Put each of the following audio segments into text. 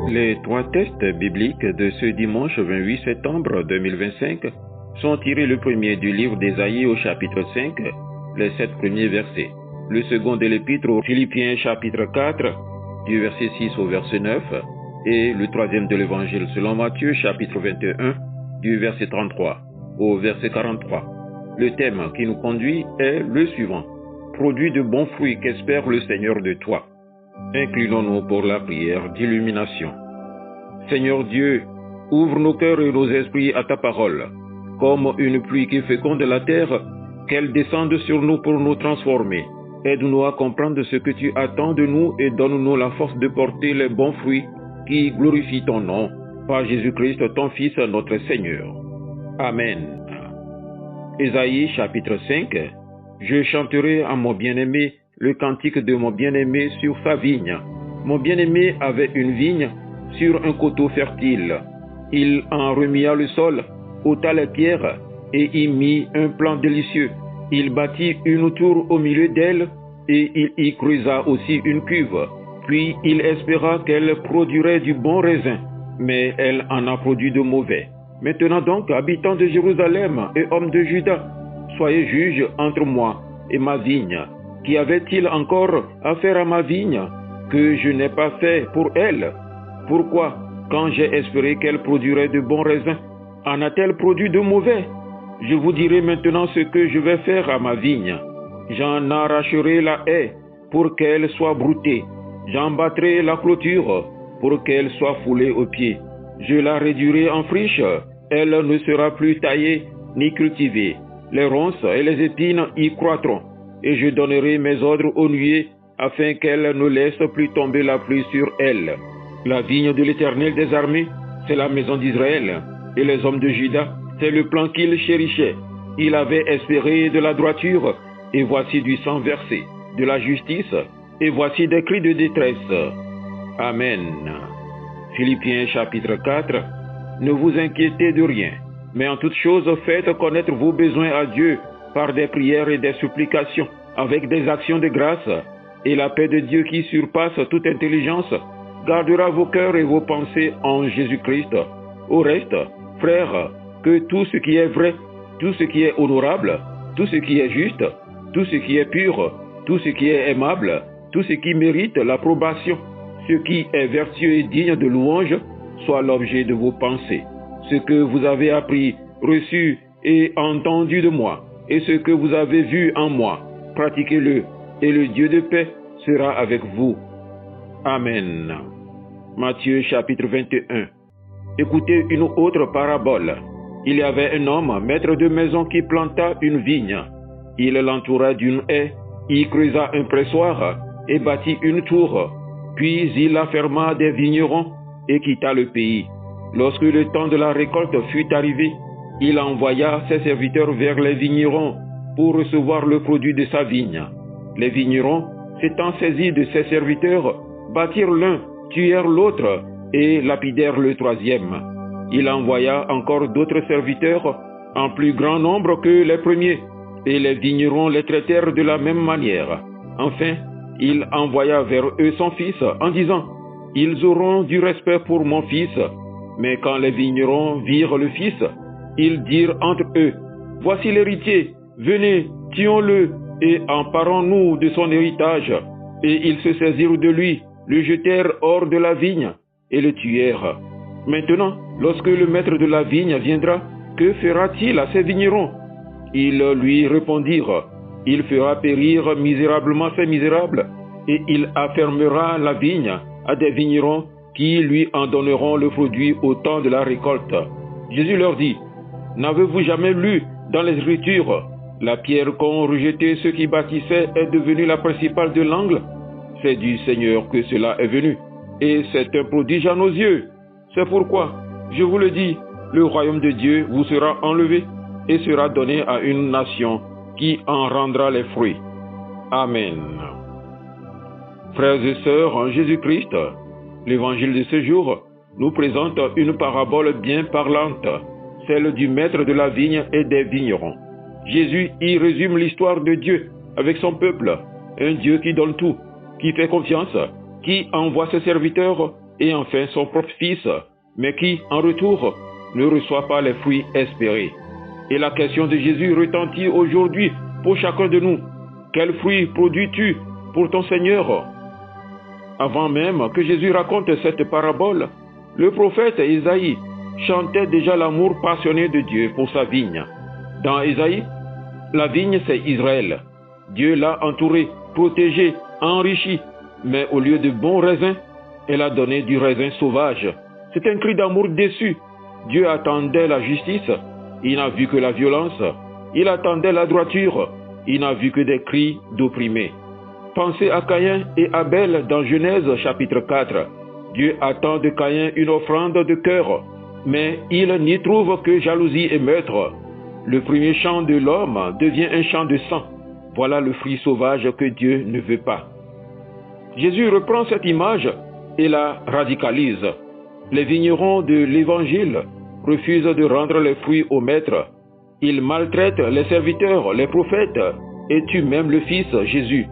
Les trois textes bibliques de ce dimanche 28 septembre 2025 sont tirés le premier du livre d'Ésaïe au chapitre 5, les 7 premiers versets. Le second de l'épître aux Philippiens chapitre 4, du verset 6 au verset 9, et le troisième de l'évangile selon Matthieu chapitre 21, du verset 33 au verset 43. Le thème qui nous conduit est le suivant: produit de bons fruits qu'espère le Seigneur de toi. Inclinons-nous pour la prière d'illumination. Seigneur Dieu, ouvre nos cœurs et nos esprits à ta parole, comme une pluie qui féconde la terre, qu'elle descende sur nous pour nous transformer. Aide-nous à comprendre ce que tu attends de nous et donne-nous la force de porter les bons fruits qui glorifient ton nom, par Jésus-Christ, ton Fils, notre Seigneur. Amen. Ésaïe chapitre 5. Je chanterai à mon bien-aimé le cantique de mon bien-aimé sur sa vigne. Mon bien-aimé avait une vigne sur un coteau fertile. Il en remua le sol, ôta les pierres et y mit un plan délicieux. Il bâtit une tour au milieu d'elle et il y creusa aussi une cuve. Puis il espéra qu'elle produirait du bon raisin, mais elle en a produit de mauvais. Maintenant donc, habitants de Jérusalem et hommes de Juda, soyez juges entre moi et ma vigne. Qu'y avait-il encore à faire à ma vigne que je n'ai pas fait pour elle? Pourquoi, quand j'ai espéré qu'elle produirait de bons raisins, en a-t-elle produit de mauvais? Je vous dirai maintenant ce que je vais faire à ma vigne. J'en arracherai la haie pour qu'elle soit broutée. J'en battrai la clôture pour qu'elle soit foulée aux pieds. Je la réduirai en friche. Elle ne sera plus taillée ni cultivée. Les ronces et les épines y croîtront. Et je donnerai mes ordres aux nuées afin qu'elle ne laisse plus tomber la pluie sur elle. La vigne de l'Éternel des armées, c'est la maison d'Israël. Et les hommes de Juda, c'est le plan qu'il chérissait. Il avait espéré de la droiture, et voici du sang versé, de la justice, et voici des cris de détresse. Amen. Philippiens chapitre 4. Ne vous inquiétez de rien, mais en toute chose faites connaître vos besoins à Dieu par des prières et des supplications, avec des actions de grâce, et la paix de Dieu qui surpasse toute intelligence gardera vos cœurs et vos pensées en Jésus-Christ. Au reste, frères, que tout ce qui est vrai, tout ce qui est honorable, tout ce qui est juste, tout ce qui est pur, tout ce qui est aimable, tout ce qui mérite l'approbation, ce qui est vertueux et digne de louange, soit l'objet de vos pensées. Ce que vous avez appris, reçu et entendu de moi, et ce que vous avez vu en moi, pratiquez-le, et le Dieu de paix sera avec vous. Amen. Matthieu chapitre 21. Écoutez une autre parabole. Il y avait un homme, maître de maison, qui planta une vigne. Il l'entoura d'une haie, y creusa un pressoir et bâtit une tour. Puis il afferma des vignerons et quitta le pays. Lorsque le temps de la récolte fut arrivé, il envoya ses serviteurs vers les vignerons pour recevoir le produit de sa vigne. Les vignerons, s'étant saisis de ses serviteurs, battirent l'un, tuèrent l'autre et lapidèrent le troisième. Il envoya encore d'autres serviteurs en plus grand nombre que les premiers, et les vignerons les traitèrent de la même manière. Enfin, il envoya vers eux son fils en disant: « Ils auront du respect pour mon fils. » Mais quand les vignerons virent le fils, ils dirent entre eux: « Voici l'héritier, venez, tuons-le, et emparons-nous de son héritage. » Et ils se saisirent de lui, le jetèrent hors de la vigne, et le tuèrent. Maintenant, lorsque le maître de la vigne viendra, que fera-t-il à ces vignerons? Ils lui répondirent: « Il fera périr misérablement ces misérables, et il affermera la vigne à des vignerons qui lui en donneront le produit au temps de la récolte. » Jésus leur dit: « N'avez-vous jamais lu dans les Écritures, la pierre qu'ont rejetée ceux qui bâtissaient est devenue la principale de l'angle? C'est du Seigneur que cela est venu, et c'est un prodige à nos yeux. C'est pourquoi, je vous le dis, le royaume de Dieu vous sera enlevé et sera donné à une nation qui en rendra les fruits. » Amen. Frères et sœurs en Jésus-Christ, l'évangile de ce jour nous présente une parabole bien parlante, celle du maître de la vigne et des vignerons. Jésus y résume l'histoire de Dieu avec son peuple, un Dieu qui donne tout, qui fait confiance, qui envoie ses serviteurs et enfin son propre Fils, mais qui, en retour, ne reçoit pas les fruits espérés. Et la question de Jésus retentit aujourd'hui pour chacun de nous. Quel fruit produis-tu pour ton Seigneur? Avant même que Jésus raconte cette parabole, le prophète Isaïe chantait déjà l'amour passionné de Dieu pour sa vigne. Dans Isaïe, la vigne c'est Israël. Dieu l'a entouré, protégé, enrichi, mais au lieu de bons raisins, elle a donné du raisin sauvage. C'est un cri d'amour déçu. Dieu attendait la justice, il n'a vu que la violence. Il attendait la droiture, il n'a vu que des cris d'opprimés. Pensez à Caïn et Abel dans Genèse chapitre 4. Dieu attend de Caïn une offrande de cœur, mais il n'y trouve que jalousie et meurtre. Le premier chant de l'homme devient un chant de sang. Voilà le fruit sauvage que Dieu ne veut pas. Jésus reprend cette image et la radicalise. Les vignerons de l'Évangile refusent de rendre les fruits au maître. Ils maltraitent les serviteurs, les prophètes, et tuent même le Fils Jésus.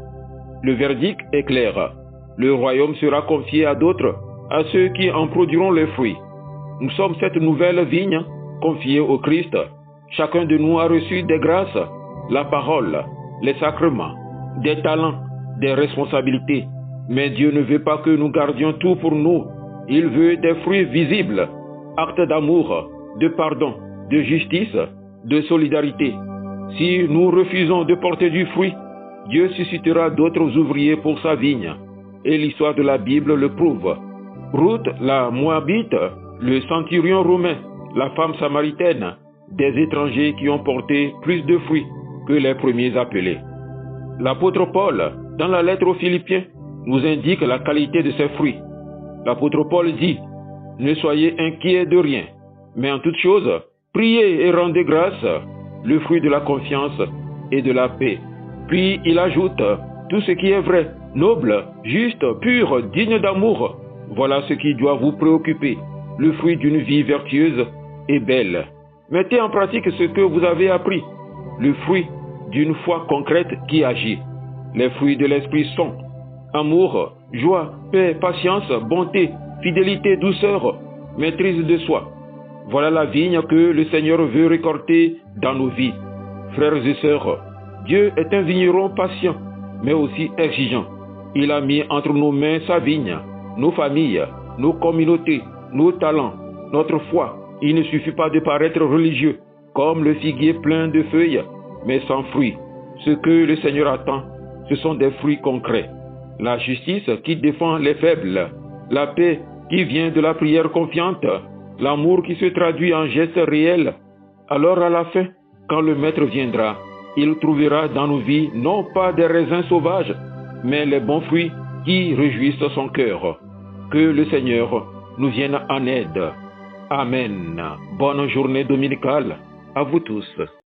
Le verdict est clair. Le royaume sera confié à d'autres, à ceux qui en produiront les fruits. Nous sommes cette nouvelle vigne confiée au Christ. Chacun de nous a reçu des grâces, la parole, les sacrements, des talents, des responsabilités. Mais Dieu ne veut pas que nous gardions tout pour nous. Il veut des fruits visibles, actes d'amour, de pardon, de justice, de solidarité. Si nous refusons de porter du fruit, Dieu suscitera d'autres ouvriers pour sa vigne. Et l'histoire de la Bible le prouve. Ruth, la Moabite, le centurion romain, la femme samaritaine, des étrangers qui ont porté plus de fruits que les premiers appelés. L'apôtre Paul, dans la lettre aux Philippiens, nous indique la qualité de ces fruits. L'apôtre Paul dit, « Ne soyez inquiets de rien, mais en toute chose, priez et rendez grâce, le fruit de la confiance et de la paix. » Puis il ajoute, « Tout ce qui est vrai, noble, juste, pur, digne d'amour, voilà ce qui doit vous préoccuper, le fruit d'une vie vertueuse et belle. Mettez en pratique ce que vous avez appris, le fruit d'une foi concrète qui agit. Les fruits de l'esprit sont amour, joie, paix, patience, bonté, fidélité, douceur, maîtrise de soi. Voilà la vigne que le Seigneur veut récolter dans nos vies. Frères et sœurs, Dieu est un vigneron patient, mais aussi exigeant. Il a mis entre nos mains sa vigne, nos familles, nos communautés, nos talents, notre foi. Il ne suffit pas de paraître religieux, comme le figuier plein de feuilles, mais sans fruits. Ce que le Seigneur attend, ce sont des fruits concrets. La justice qui défend les faibles, la paix qui vient de la prière confiante, l'amour qui se traduit en gestes réels. Alors à la fin, quand le Maître viendra, il trouvera dans nos vies non pas des raisins sauvages, mais les bons fruits qui réjouissent son cœur. Que le Seigneur nous vienne en aide. Amen. Bonne journée dominicale à vous tous.